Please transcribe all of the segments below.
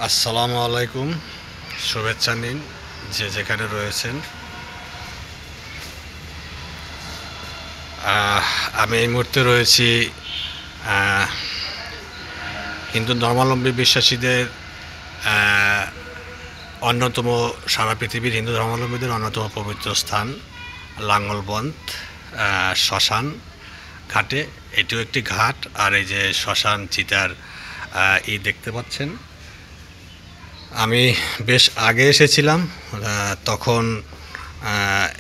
আসসালামু আলাইকুম, শুভেচ্ছা নিন যে যেখানে রয়েছেন। আমি এই মুহূর্তে রয়েছি হিন্দু ধর্মাবলম্বী বিশ্বাসীদের অন্যতম, সারা পৃথিবীর হিন্দু ধর্মাবলম্বীদের অন্যতম পবিত্র স্থান লাঙ্গলবন্দ শ্মশান ঘাটে। এটিও একটি ঘাট, আর এই যে শ্মশান চিতার দেখতে পাচ্ছেন। আমি বেশ আগে এসেছিলাম, তখন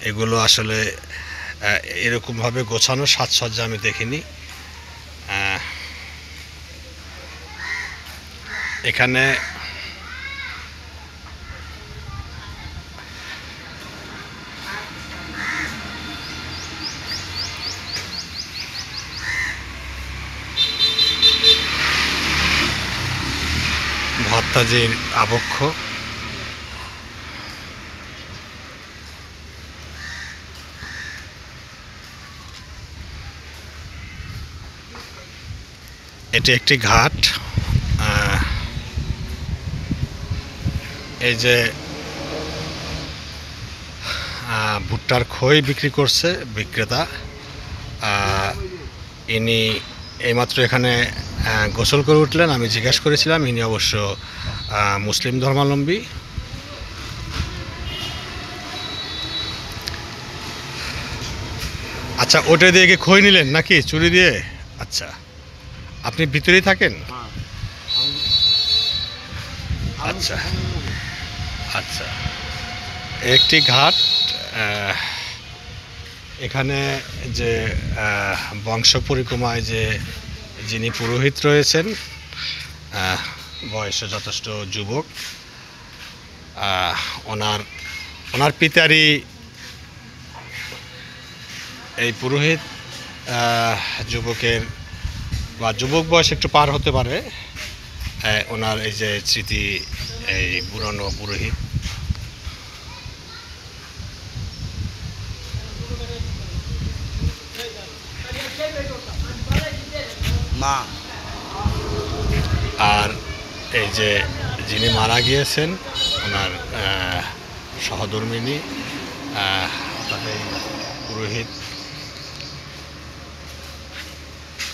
এগুলো আসলে এরকমভাবে গোছানো সাজসজ্জা আমি দেখিনি। এখানে ভত্তাজির আবক্ষ, এটি একটি ঘাট। এই যে ভুট্টার খই বিক্রি করছে বিক্রেতা, ইনি এইমাত্র এখানে গোসল করে উঠলেন। আমি জিজ্ঞাসা করেছিলাম, ইনি অবশ্য মুসলিম ধর্মাবলম্বী। আচ্ছা, ওটা দিয়ে কি খই নিলেন নাকি চুরি দিয়ে? আচ্ছা, আপনি ভিতরেই থাকেন? আচ্ছা আচ্ছা, একটি ঘাট। এখানে যে বংশ পরিক্রমায় যিনি পুরোহিত রয়েছেন, বয়সে যথেষ্ট যুবক, ওনার পিতারই এই পুরোহিত। যুবকের বা যুবক বয়স একটু পার হতে পারে ওনার এই যে স্মৃতি, এই পুরনো পুরোহিত। মা আর এই যে যিনি মারা গিয়েছেন, ওনার সহধর্মিনী, তাদের পুরোহিত।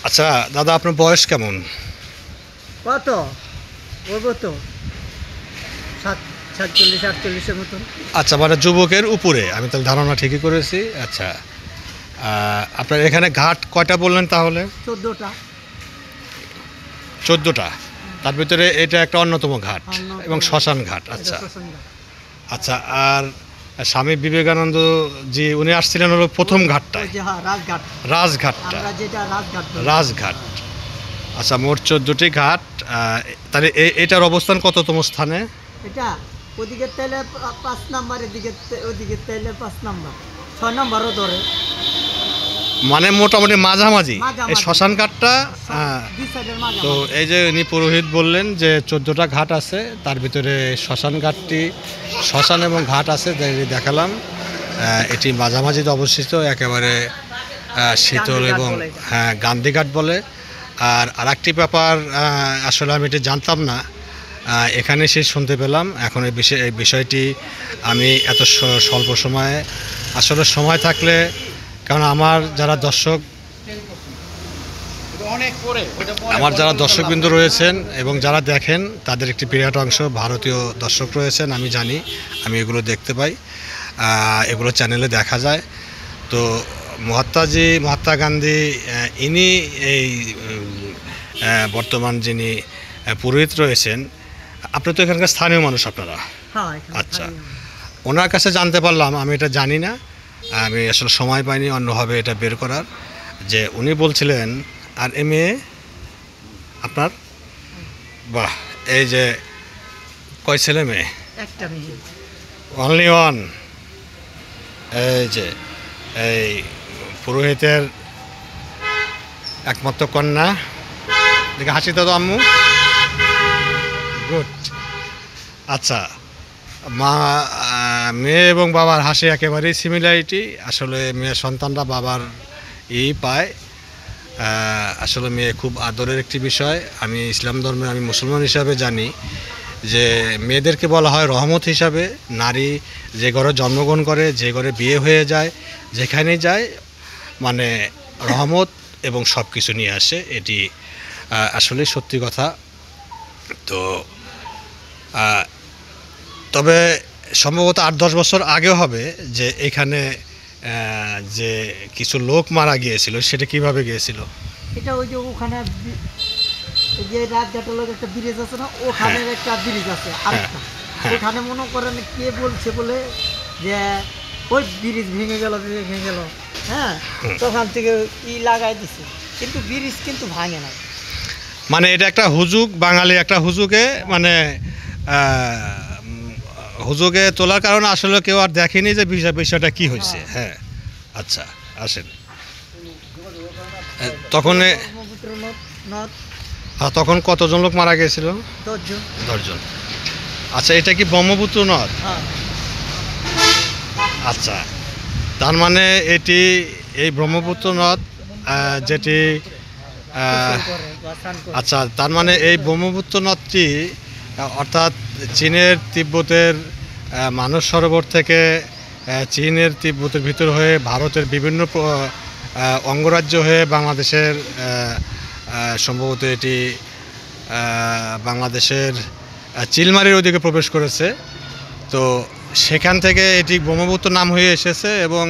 আচ্ছা দাদা, আপনার বয়স কেমন? কত বলবো তো 47-48-এর মতন। আচ্ছা, মানে যুবকের উপরে, আমি তাহলে ধারণা ঠিকই করেছি। আচ্ছা, আপনার এখানে ঘাট কয়টা বললেন তাহলে? 14টা। তার ভিতরে এটা একটা অন্যতম ঘাট এবং শ্মশান ঘাট। আচ্ছা আচ্ছা, আর স্বামী বিবেকানন্দ জি উনি আসছিলেন হলো প্রথম ঘাটটায়, রাজঘাটটা, রাজঘাট। আচ্ছা, মোট 14টি ঘাট। তাহলে এটার অবস্থান কততম স্থানে? এটা ওদিকে তাইলে 5 নাম্বার, এদিকে ওদিকে তাইলে 5 নাম্বার, 6 নাম্বারও ধরে, মানে মোটামুটি মাঝামাঝি এই শ্মশান ঘাটটা। তো এই যে উনি পুরোহিত বললেন যে 14টা ঘাট আছে, তার ভিতরে শ্মশান ঘাটটি, শ্মশান এবং ঘাট আছে দেখালাম। এটি মাঝামাঝিতে অবস্থিত, একেবারে শীতল এবং গান্ধীঘাট বলে। আর আরেকটি ব্যাপার, আসলে আমি এটা জানতাম না, এখানে সে শুনতে পেলাম এখন এই বিষয়টি। আমি এত স্বল্প সময়ে, আসলে সময় থাকলে, কারণ আমার যারা দর্শকবৃন্দ রয়েছেন এবং যারা দেখেন, তাদের একটি বিরাট অংশ ভারতীয় দর্শক রয়েছেন, আমি জানি, আমি এগুলো দেখতে পাই, এগুলো চ্যানেলে দেখা যায়। তো মহাত্মা গান্ধী, ইনি এই বর্তমান যিনি পুরোহিত রয়েছেন, আপনি তো এখানকার স্থানীয় মানুষ আপনারা? আচ্ছা, ওনার কাছে জানতে পারলাম, আমি এটা জানি না, আমি আসলে সময় পাইনি অন্যভাবে এটা বের করার, যে উনি বলছিলেন, আর মেয়ে আপনার? বাহ, এই যে কয় ছেলে মেয়ে? একটা মেয়ে, অনলি ওয়ান। এই যে এই পুরোহিতের একমাত্র কন্যা, দেখে হাসি তো আম্মু, গুড। আচ্ছা, মেয়ে এবং বাবার হাসি একেবারেই সিমিলারিটি। আসলে মেয়ে সন্তানরা বাবার পায়। আসলে মেয়ে খুব আদরের একটি বিষয়। আমি ইসলাম ধর্মের, আমি মুসলমান হিসাবে জানি যে মেয়েদেরকে বলা হয় রহমত হিসাবে। নারী যে ঘরে জন্মগ্রহণ করে, যে ঘরে বিয়ে হয়ে যায়, যেখানে যায় মানে রহমত এবং সব কিছু নিয়ে আসে। এটি আসলে সত্যি কথা। তো তবে সম্ভবত 8-10 বছর আগেও হবে যে এখানে যে কিছু লোক মারা গিয়েছিল, সেটা কিভাবে গিয়েছিল? এটা ওই যে ওখানে এই যে রাজঘাটের লোক একটা ব্রিজ আছে না, ওখানে একটা ব্রিজ আছে আরেকটা, ওখানে মনে করেন কে বলছে বলে যে ওই ব্রিজ ভেঙে গেল হ্যাঁ, তখন থেকে লাগাই দিছে, কিন্তু ব্রিজ কিন্তু ভাঙে না। মানে এটা একটা হুজুগ, বাঙালি একটা হুজুগে মানে হুজুগে তোলার কারণে আসলে কেউ আর দেখেনি যে বিষয়টা কি হয়েছে। হ্যাঁ, আচ্ছা আসেন। তখন কতজন লোক মারা গিয়েছিল? 10 জন। আচ্ছা, এটা কি ব্রহ্মপুত্র নদ? আচ্ছা, তার মানে এই ব্রহ্মপুত্র নদ যেটি আচ্ছা, তার মানে এই ব্রহ্মপুত্র নদটি অর্থাৎ চীনের তিব্বতের মানস সরোবর থেকে চীনের তিব্বতের ভিতর হয়ে ভারতের বিভিন্ন অঙ্গরাজ্য হয়ে বাংলাদেশের সম্ভবত এটি বাংলাদেশের চিলমারির ওদিকে প্রবেশ করেছে। তো সেখান থেকে এটি ব্রহ্মপুত্র নাম হয়ে এসেছে এবং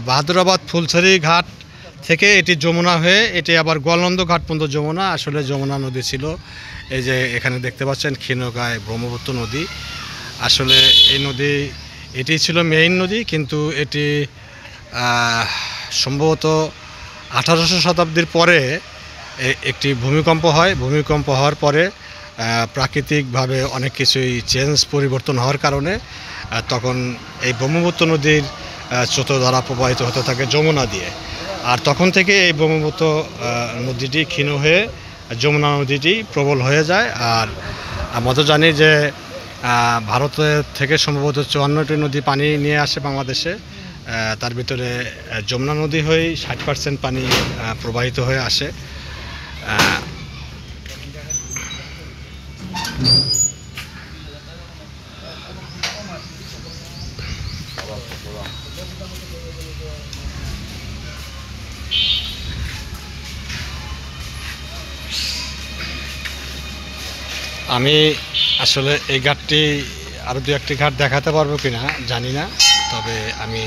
বাহাদুরাবাদ ফুলছড়ি ঘাট থেকে এটি যমুনা হয়ে এটি আবার গোয়ালন্দ ঘাট পর্যন্ত যমুনা। আসলে যমুনা নদী ছিল। এই যে এখানে দেখতে পাচ্ছেন ক্ষীণকায় ব্রহ্মপুত্র নদী। আসলে এই নদী এটি ছিল মেইন নদী, কিন্তু এটি সম্ভবত 1800 শতাব্দীর পরে একটি ভূমিকম্প হয়। ভূমিকম্প হওয়ার পরে প্রাকৃতিকভাবে অনেক কিছুই পরিবর্তন হওয়ার কারণে তখন এই ব্রহ্মপুত্র নদীর স্রোতধারা প্রবাহিত হতে থাকে যমুনা দিয়ে। আর তখন থেকে এই ব্রহ্মপুত্র নদীটি ক্ষীণ হয়ে যমুনা নদীটি প্রবল হয়ে যায়। আর আমরা তো জানি যে ভারতের থেকে সম্ভবত 54টি নদী পানি নিয়ে আসে বাংলাদেশে। তার ভিতরে যমুনা নদী হয়ে 60% পানি প্রবাহিত হয়ে আসে। আমি আসলে এই ঘাটটি আরও 2-1টি ঘাট দেখাতে পারবো কিনা জানি না, তবে আমি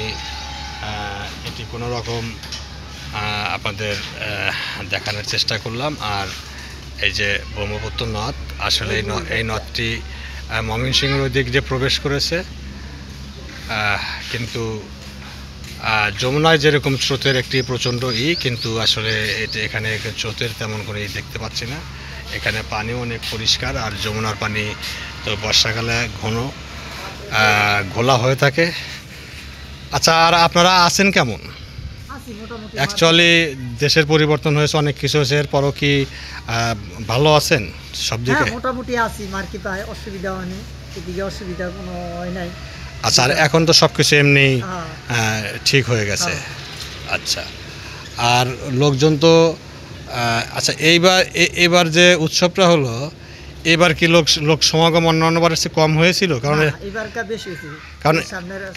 এটি কোনো রকম আপনাদের দেখানোর চেষ্টা করলাম। আর এই যে ব্রহ্মপুত্র নদ, আসলে এই নদটি ময়মনসিংহের ওই দিক দিয়ে প্রবেশ করেছে, কিন্তু যমুনায় যেরকম স্রোতের একটি প্রচণ্ড কিন্তু আসলে এখানে স্রোতের তেমন কোনো দেখতে পাচ্ছি না। এখানে পানিও অনেক পরিষ্কার, আর যমুনার পানি তো বর্ষাকালে ঘোলা হয়ে থাকে। আচ্ছা, আর আপনারা আছেন কেমন? অ্যাকচুয়ালি দেশের পরিবর্তন হয়েছে, অনেক কিছু হয়েছে, এরপরও কি ভালো আছেন সব দিকে? মোটামুটি আছি, মার্কি পায়, অসুবিধা হয়নি, এদিকে অসুবিধা কোনো হয় নাই। আচ্ছা, আর এখন তো সব কিছু এমনি ঠিক হয়ে গেছে। আচ্ছা, আর লোকজন তো আচ্ছা, এইবার যে উৎসবটা হলো, এবার কি লোক সমাগম অন্যান্যবার চেয়ে কম হয়েছিল?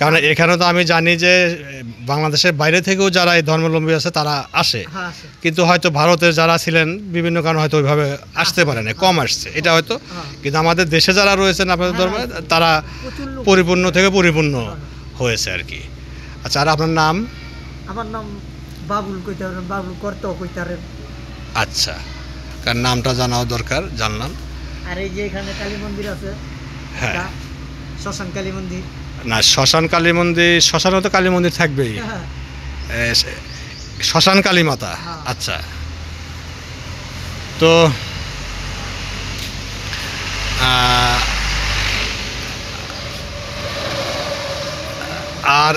কারণ এখানে তো আমি জানি যে বাংলাদেশের বাইরে থেকেও যারা এই ধর্মাবলম্বী আছে তারা আসে, কিন্তু হয়তো ভারতের যারা ছিলেন বিভিন্ন কারণে হয়তো ওইভাবে আসতে পারে না, কম আসছে এটা হয়তো। কিন্তু আমাদের দেশে যারা রয়েছেন আপনাদের ধর্মে, তারা পরিপূর্ণ থেকে পরিপূর্ণ হয়েছে আর কি। আচ্ছা, আর আপনার নাম? আমার নাম বাবুল কইতারেন, বাবুল করতে কইতারেন। আচ্ছা, কারণ নামটা জানাও দরকার, জানলাম। আর এই যে এখানে কালী মন্দির আছে, হ্যাঁ, শ্মশান কালী মন্দির। না, শ্মশান কালী মন্দির, শ্মশানও তো কালী মন্দির থাকবেই। শ্মশান কালী মাতা। আচ্ছা, তো আর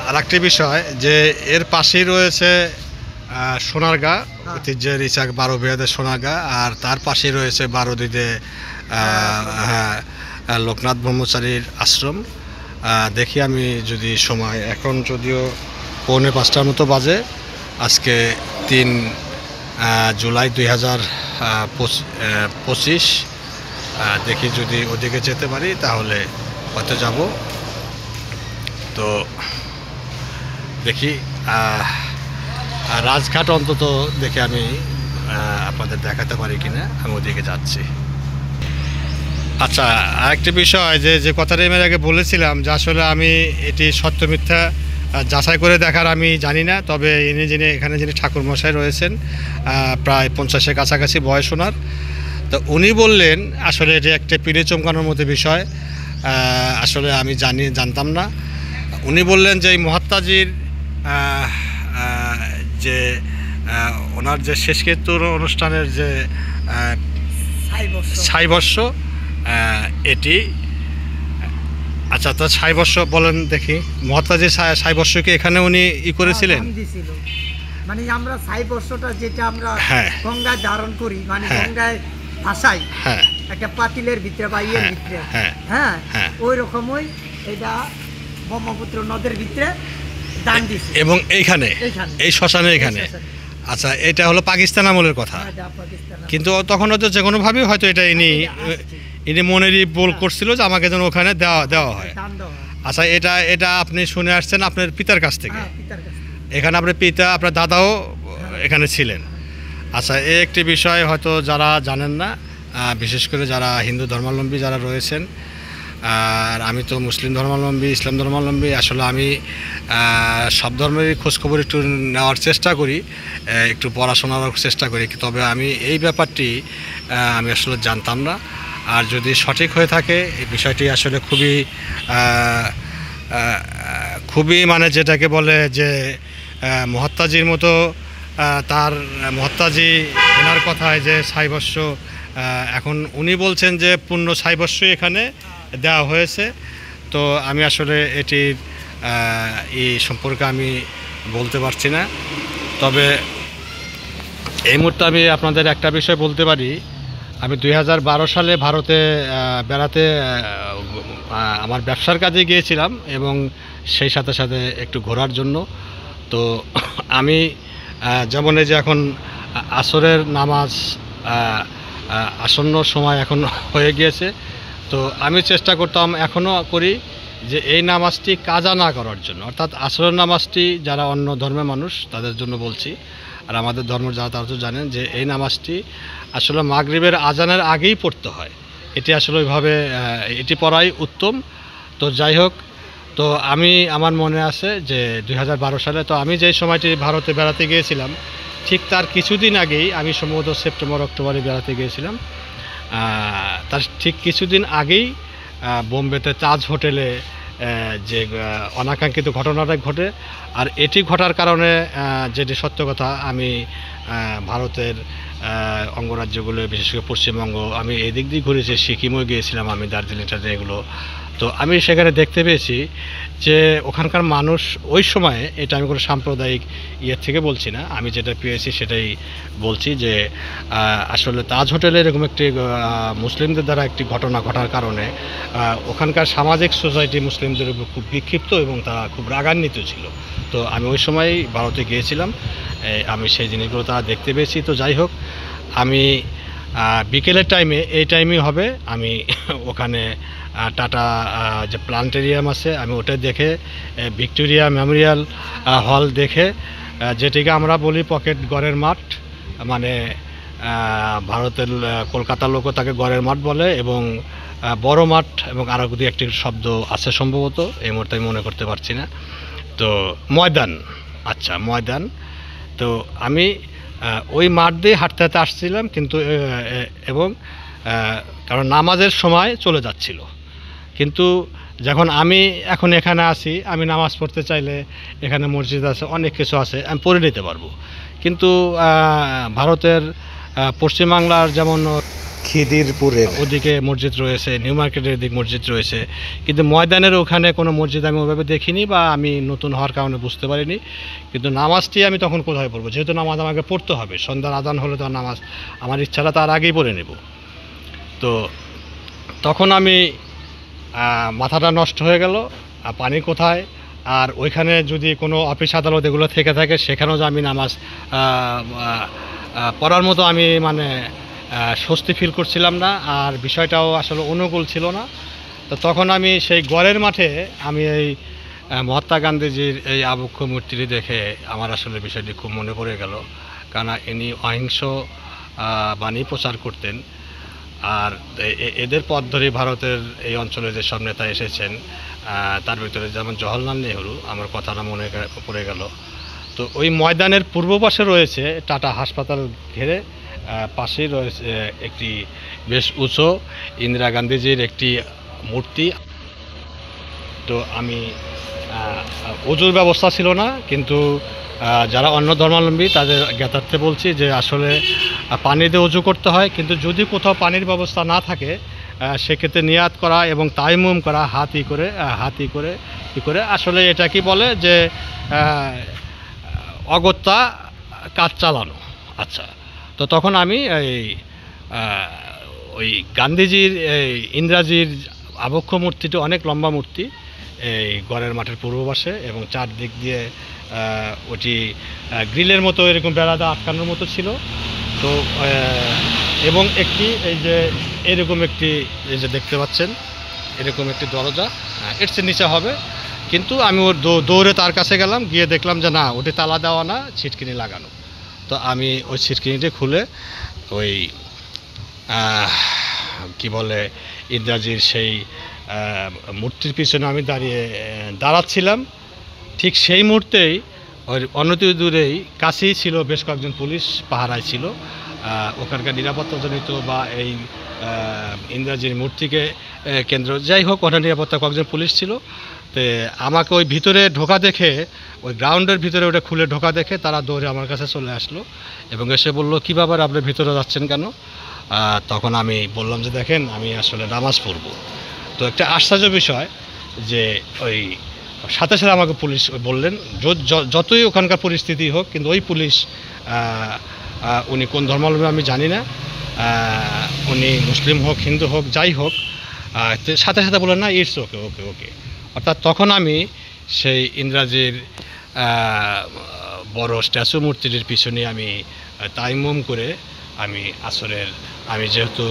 আরেকটি বিষয় যে এর পাশেই রয়েছে সোনারগাঁ, ঐতিহ্যের ইসাক 12 বিহাদের সোনারগাঁ, আর তার পাশেই রয়েছে বারোদিতে লোকনাথ ব্রহ্মচারীর আশ্রম। দেখি আমি যদি সময়, এখন যদিও 4:45 মতো বাজে, আজকে 3 জুলাই 2025। দেখি যদি ওদিকে যেতে পারি তাহলে হয়তো যাব। তো দেখি রাজঘাট অন্তত দেখে আমি আপনাদের দেখাতে পারি কিনা, আমি ওদিকে যাচ্ছি। আচ্ছা, আরেকটি বিষয় যে কথাটা এর আগে বলেছিলাম যে আসলে আমি এটি সত্য মিথ্যা যাচাই করে দেখার আমি জানি না, তবে এখানে যিনি ঠাকুরমশাই রয়েছেন প্রায় 50-এর কাছাকাছি বয়স ওনার, তো উনি বললেন আসলে এটি একটা পিড়ে চমকানোর মতো বিষয়, আসলে আমি জানতাম না। উনি বললেন যে এই মহাত্মাজির যে ওনার যে শেষকৃত্য অনুষ্ঠানের যে ছাইবর্ষ এটি, আচ্ছা তো ছাইবর্ষ বলেন দেখি, মহাত্মাজির ছাইবর্ষকে এখানে উনি করেছিলেন, মানে আমরা ছাইবর্ষটা যেটা আমরা গঙ্গায় ধারণ করি, মানে গঙ্গায় ভাসাই একটা পাতিলের ভিতরে বা ইয়ের ভিতরে, হ্যাঁ ওই রকমই এটা ব্রহ্মপুত্র নদের ভিতরে দান দিছে এবং এইখানে এই শ্মশানে এখানে। আচ্ছা, এটা হলো পাকিস্তান আমলের কথা, কিন্তু তখন হয়তো যে কোনোভাবেই হয়তো এটা ইনি মনেরই বল করছিল যে আমাকে যেন ওখানে দেওয়া হয়। আচ্ছা, এটা আপনি শুনে আসছেন আপনার পিতার কাছ থেকে, এখানে আপনার পিতা আপনার দাদাও এখানে ছিলেন। আচ্ছা, এই একটি বিষয় হয়তো যারা জানেন না, বিশেষ করে যারা হিন্দু ধর্মাবলম্বী যারা রয়েছেন, আর আমি তো মুসলিম ধর্মাবলম্বী, ইসলাম ধর্মাবলম্বী, আসলে আমি সব ধর্মেরই খোঁজখবর একটু নেওয়ার চেষ্টা করি, একটু পড়াশোনার চেষ্টা করি, তবে আমি এই ব্যাপারটি আমি আসলে জানতাম না। আর যদি সঠিক হয়ে থাকে এই বিষয়টি আসলে খুবই মানে যেটাকে বলে যে মহাত্মাজির মতো, তার মহাত্মাজি এনার কথায় যে ছাইবর্ষ, এখন উনি বলছেন যে পূর্ণ ছাইবর্ষই এখানে দেওয়া হয়েছে। তো আমি আসলে এটির এই সম্পর্কে আমি বলতে পারছি না, তবে এই মুহূর্তে আমি আপনাদের একটা বিষয় বলতে পারি। আমি 2012 সালে ভারতে বেড়াতে আমার ব্যবসার কাজে গিয়েছিলাম এবং সেই সাথে সাথে একটু ঘোরার জন্য। তো আমি যেমন এই যে এখন আসরের নামাজ আসন্ন সময় এখন হয়ে গিয়েছে, তো আমি চেষ্টা করতাম, এখনও করি, যে এই নামাজটি কাজা না করার জন্য, অর্থাৎ আসরের নামাজটি যারা অন্য ধর্মের মানুষ তাদের জন্য বলছি, আর আমাদের ধর্ম যারা তারা তো জানেন যে এই নামাজটি আসলে মাগরিবের আজানের আগেই পড়তে হয়, এটি আসলে ওইভাবে এটি পড়াই উত্তম। তো যাই হোক, তো আমার মনে আছে যে 2012 সালে, তো আমি যেই সময়টি ভারতে বেড়াতে গিয়েছিলাম ঠিক তার কিছুদিন আগেই, আমি সম্ভবত সেপ্টেম্বর অক্টোবরে বেড়াতে গিয়েছিলাম, তার ঠিক কিছুদিন আগেই বোম্বেতে তাজ হোটেলে যে অনাকাঙ্ক্ষিত ঘটনাটা ঘটে। আর এটি ঘটার কারণে যেটি সত্য কথা, আমি ভারতের অঙ্গরাজ্যগুলো, বিশেষ করে পশ্চিমবঙ্গ, আমি এদিক দিয়ে ঘুরেছি, সিকিমও গিয়েছিলাম আমি, দার্জিলিং এগুলো। তো আমি সেখানে দেখতে পেয়েছি যে ওখানকার মানুষ ওই সময়ে, এটা আমি কোনো সাম্প্রদায়িক ইয়ের থেকে বলছি না, আমি যেটা পেয়েছি সেটাই বলছি, যে আসলে তাজ হোটেলে এরকম একটি মুসলিমদের দ্বারা একটি ঘটনা ঘটার কারণে ওখানকার সামাজিক সোসাইটি মুসলিমদের উপর খুব বিক্ষিপ্ত এবং তারা খুব রাগান্বিত ছিল। তো আমি ওই সময় ভারতে গিয়েছিলাম, আমি সেই জিনিসগুলো তারা দেখতে পেয়েছি। তো যাই হোক, আমি বিকেলের টাইমে, এই টাইমেই হবে, আমি ওখানে টাটা যে প্ল্যানেটেরিয়াম আছে আমি ওটা দেখে, ভিক্টোরিয়া মেমোরিয়াল হল দেখে, যেটিকে আমরা বলি পকেট গড়ের মাঠ, মানে ভারতের কলকাতার লোকও তাকে গড়ের মাঠ বলে, এবং বড় মাঠ, এবং আরও দুই একটি শব্দ আছে সম্ভবত, এই মুহূর্তে আমি মনে করতে পারছি না। তো ময়দান, আচ্ছা ময়দান, তো আমি ওই মাঠ দিয়ে হাঁটতে হাঁটতে আসছিলাম, কিন্তু এবং কারণ নামাজের সময় চলে যাচ্ছিল, কিন্তু যখন আমি এখন এখানে আসি, আমি নামাজ পড়তে চাইলে এখানে মসজিদ আছে, অনেক কিছু আছে, আমি পড়ে নিতে পারবো। কিন্তু ভারতের পশ্চিমবাংলার যেমন খিদিরপুরের ওদিকে মসজিদ রয়েছে, নিউ মার্কেটের দিক মসজিদ রয়েছে, কিন্তু ময়দানের ওখানে কোনো মসজিদ আমি ওইভাবে দেখিনি, বা আমি নতুন হওয়ার কারণে বুঝতে পারিনি। কিন্তু নামাজটি আমি তখন কোথায় পড়বো, যেহেতু নামাজ আমাকে পড়তে হবে, সন্ধ্যার আজান হলে তো নামাজ আমার ইচ্ছাটা তার আগেই পড়ে নেব। তো তখন আমি মাথাটা নষ্ট হয়ে গেল, পানি কোথায়, আর ওইখানে যদি কোনো অফিস আদালত এগুলো থেকে থাকে, সেখানেও যে আমি নামাজ পড়ার মতো আমি মানে স্বস্তি ফিল করছিলাম না, আর বিষয়টাও আসলে অনুকূল ছিল না। তো তখন আমি সেই গড়ের মাঠে আমি এই মহাত্মা গান্ধীজির এই আবক্ষ মূর্তিটি দেখে আমার আসলে বিষয়টি খুব মনে পড়ে গেল, কারণ ইনি অহিংস বাণী প্রচার করতেন। আর এদের পথ ধরে ভারতের এই অঞ্চলে যেসব নেতা এসেছেন, তার ভিতরে যেমন জওহরলাল নেহরু, আমার কথাটা মনে পড়ে গেল। তো ওই ময়দানের পূর্ব পাশে রয়েছে টাটা হাসপাতাল ঘিরে, পাশেই রয়েছে একটি বেশ উঁচু ইন্দিরা গান্ধীজির একটি মূর্তি। তো আমি ওজুর ব্যবস্থা ছিল না, কিন্তু যারা অন্য ধর্মাবলম্বী তাদের জ্ঞাতার্থে বলছি যে আসলে পানিতে ওজু করতে হয়, কিন্তু যদি কোথাও পানির ব্যবস্থা না থাকে সেক্ষেত্রে নিয়াত করা এবং তায়াম্মুম করা হাতি করে আসলে এটা কি বলে যে অগত্যা কাজ চালানো। আচ্ছা, তো তখন আমি ওই গান্ধীজির ইন্দিরাজির আবক্ষ মূর্তিটি অনেক লম্বা মূর্তি, এই গড়ের মাঠের পূর্ব পাশে, এবং চারদিক দিয়ে ওটি গ্রিলের মতো এরকম বেড়াদা আটকানোর মতো ছিল। তো এবং একটি এই যে এরকম একটি, এই যে দেখতে পাচ্ছেন এরকম একটি দরজা, এর চেয়ে নিচে হবে, কিন্তু আমি ওর দৌড়ে তার কাছে গেলাম, গিয়ে দেখলাম যে না, ওটি তালা দেওয়া না, ছিটকিনি লাগানো। তো আমি ওই ছিটকিনিটি খুলে ওই কি বলে ইন্দিরাজির সেই মূর্তির পিছনে আমি দাঁড়াচ্ছিলাম। ঠিক সেই মুহূর্তেই ওই অনতি দূরেই কাছেই ছিল বেশ কয়েকজন পুলিশ পাহারায় ছিল, ওখানকার নিরাপত্তাজনিত বা এই ইন্দিরাজির মূর্তিকে কেন্দ্র, যাই হোক, ওখানে নিরাপত্তা কয়েকজন পুলিশ ছিল। তো আমাকে ওই ভিতরে ঢোকা দেখে, ওই গ্রাউন্ডের ভিতরে ওটা খুলে ঢোকা দেখে তারা দৌড়ে আমার কাছে চলে আসলো এবং এসে বলল, কী ব্যাপার, আপনি ভিতরে যাচ্ছেন কেন? তখন আমি বললাম যে দেখেন, আমি আসলে নামাজ পড়ব। তো একটা আশ্চর্য বিষয় যে ওই সাথে সাথে আমাকে পুলিশ বললেন, যতই ওখানকার পরিস্থিতি হোক, কিন্তু ওই পুলিশ, উনি কোন ধর্মাবলম্বী আমি জানি না, উনি মুসলিম হোক হিন্দু হোক যাই হোক, সাথে সাথে বললেন না, ইটস ওকে ওকে ওকে। অর্থাৎ তখন আমি সেই ইন্দিরাজির বড় স্ট্যাচু মূর্তিটির পিছনে আমি তায়াম্মুম করে আমি যেহেতু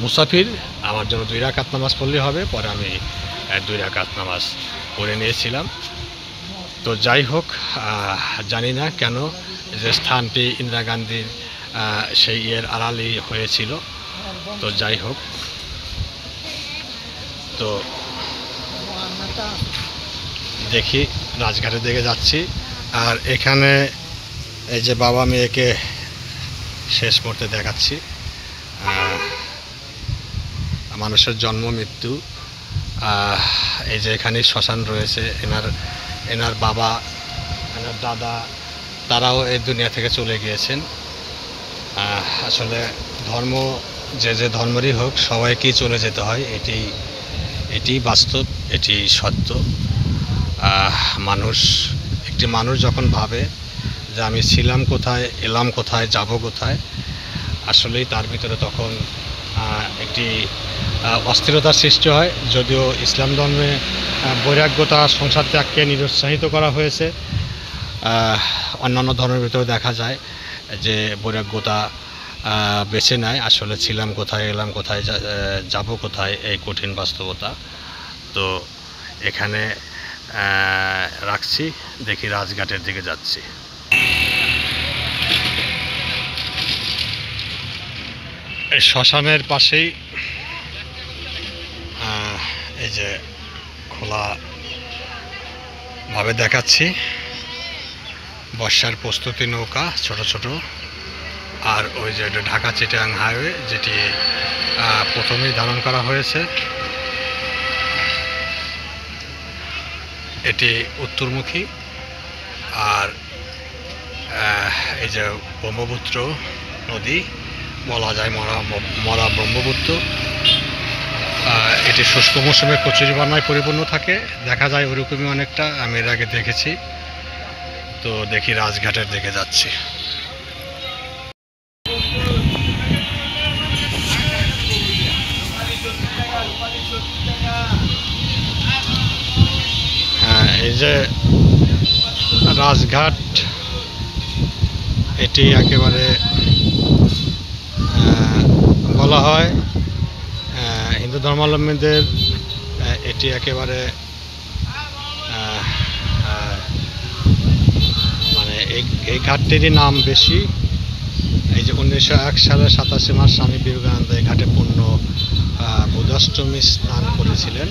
মুসাফির, আমার জন্য 2 রাকাত নামাজ পড়লে হবে, পরে আমি 2 রাকাত নামাজ পড়ে নিয়েছিলাম। তো যাই হোক, জানি না কেন যে স্থানটি ইন্দিরা গান্ধীর সেই আড়ালেই হয়েছিল। তো যাই হোক, তো দেখি রাজঘাটের দিকে যাচ্ছি, আর এখানে এই যে বাবা মেয়েকে শেষ মুহূর্তে দেখাচ্ছি। মানুষের জন্ম মৃত্যু, এই যে এখানে শ্মশান রয়েছে, এনার বাবা, এনার দাদা, তারাও এই দুনিয়া থেকে চলে গিয়েছেন। আসলে ধর্ম যে ধর্মেরই হোক, সবাইকেই চলে যেতে হয়, এটি বাস্তব, এটি সত্য। একটি মানুষ যখন ভাবে যে আমি ছিলাম কোথায়, এলাম কোথায়, যাব কোথায়, আসলেই তার ভিতরে তখন একটি অস্থিরতার সৃষ্টি হয়। যদিও ইসলাম ধর্মে বৈরাগ্যতা, সংসার ত্যাগকে নিরুৎসাহিত করা হয়েছে, অন্যান্য ধর্মের ভিতরে দেখা যায় যে বৈরাগ্যতা বেছে নেয় আসলে ছিলাম কোথায়, এলাম কোথায়, যাব কোথায়, এই কঠিন বাস্তবতা। তো এখানে রাখছি, দেখি রাজঘাটের দিকে যাচ্ছি। এই শ্মশানের পাশেই এই যে খোলাভাবে দেখাচ্ছি বর্ষার প্রস্তুতি নৌকা, ছোট ছোট, আর ওই যে ঢাকা চিটাগাং হাইওয়ে, যেটি প্রথমেই ধারণ করা হয়েছে। এটি উত্তরমুখী, আর এই যে ব্রহ্মপুত্র নদী, বলা যায় মরা ব্রহ্মপুত্র, এটি শুষ্ক মৌসুমে কচুরিপানায় পরিপূর্ণ থাকে, দেখা যায় ওরকমই অনেকটা, আমি এর আগে দেখেছি। তো দেখি রাজঘাটের দিকে যাচ্ছি। হ্যাঁ, এই যে রাজঘাট এটি একেবারে বলা হয় হিন্দু ধর্মাবলম্বীদের এটি একেবারে মানে এই ঘাটটিরই নাম বেশি। এই যে 1901 সালে 27 মার্চ স্বামী বিবেকানন্দ এই ঘাটে পূর্ণ বুধাষ্টমী স্নান করেছিলেন।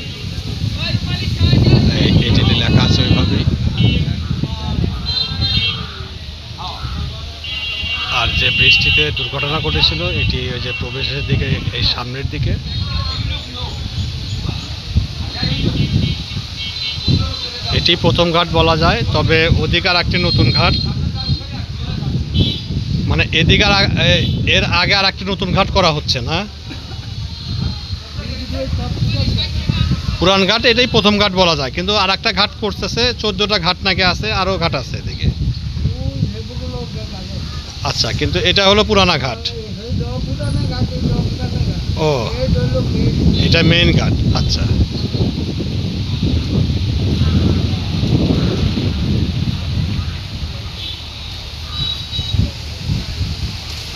এটিতে লেখা আছে ওইভাবেই। আর যে ব্রিজটিতে দুর্ঘটনা ঘটেছিল এটি ওই যে প্রবেশের দিকে, এই সামনের দিকে। এটি প্রথম ঘাট বলা যায়, তবে ওদিকে আর একটি নতুন ঘাট, মানে এদিকে এর আগে আর একটি নতুন ঘাট করা হচ্ছে না। পুরান ঘাট এটাই প্রথম ঘাট বলা যায়, কিন্তু আর একটা ঘাট করতেছে, 14টা ঘাট নাকি আছে, আরও ঘাট আছে এদিকে। আচ্ছা, কিন্তু এটা হলো পুরানা ঘাট। ও, এটা মেইন ঘাট। আচ্ছা,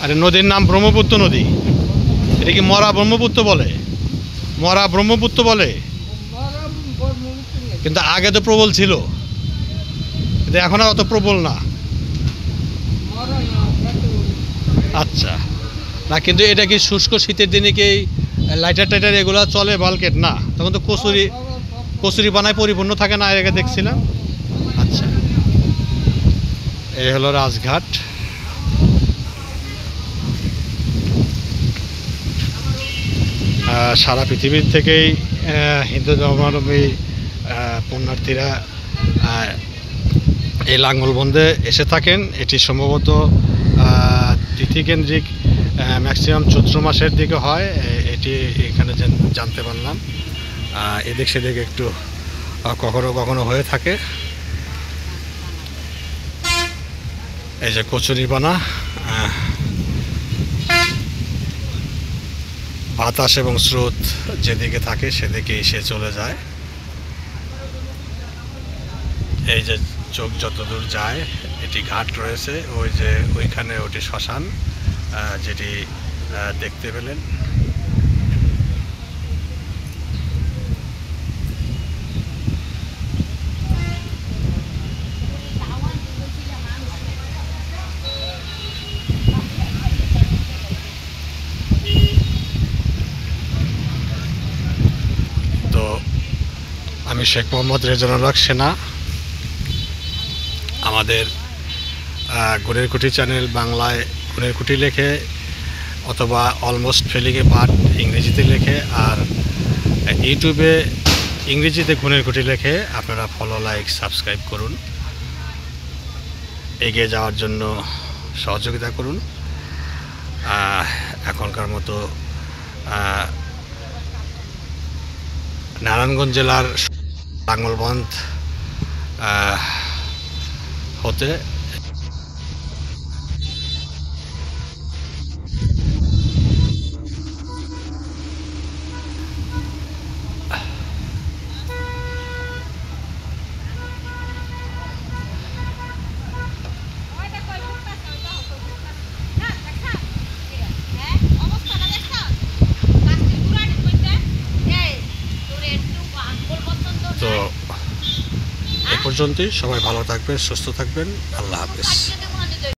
আরে নদীর নাম ব্রহ্মপুত্র নদী। এটা কি মরা ব্রহ্মপুত্র বলে? মরা ব্রহ্মপুত্র বলে, কিন্তু আগে তো প্রবল ছিল, কিন্তু এখন আর অত প্রবল না। আচ্ছা, না কিন্তু এটা কি শুষ্ক শীতের দিনে কি লাইটার টাইটার এগুলা চলে? বালকেট না, তখন তো কচুরি বানায় পরিপূর্ণ থাকে না, এর আগে দেখছিলাম। আচ্ছা, এই হলো রাজঘাট। সারা পৃথিবীর থেকেই হিন্দু ধর্মাবলম্বী পুণ্যার্থীরা এই লাঙ্গলবন্দে এসে থাকেন। এটি সম্ভবত তিথিকেন্দ্রিক, ম্যাক্সিমাম চৈত্র মাসের দিকে হয়। এটি এখানে জানতে পারলাম। এদিক সেদিক একটু কখনো কখনো হয়ে থাকে। এই যে কচুরিপানা, বাতাস এবং স্রোত যেদিকে থাকে সেদিকে এসে চলে যায়। এই যে চোখ যতদূর যায় এটি ঘাট রয়েছে, ওই যে ওইখানে ওটি শ্মশান, যেটি দেখতে পেলেন। তো আমি শেখ মোহাম্মদ রেজানুল হক সেনা, আমাদের গুণের কুঠি চ্যানেল বাংলায় গুণের কুঠি লেখে, অথবা অলমোস্ট ফেলিংয়ে পাঠ ইংরেজিতে লেখে, আর ইউটিউবে ইংরেজিতে গুণের কুঠি লেখে। আপনারা ফলো, লাইক, সাবস্ক্রাইব করুন, এগিয়ে যাওয়ার জন্য সহযোগিতা করুন। এখনকার মতো নারায়ণগঞ্জ জেলার লাঙ্গলবন্দ হতে তো এ পর্যন্তই। সবাই ভালো থাকবেন, সুস্থ থাকবেন। আল্লাহ হাফেজ।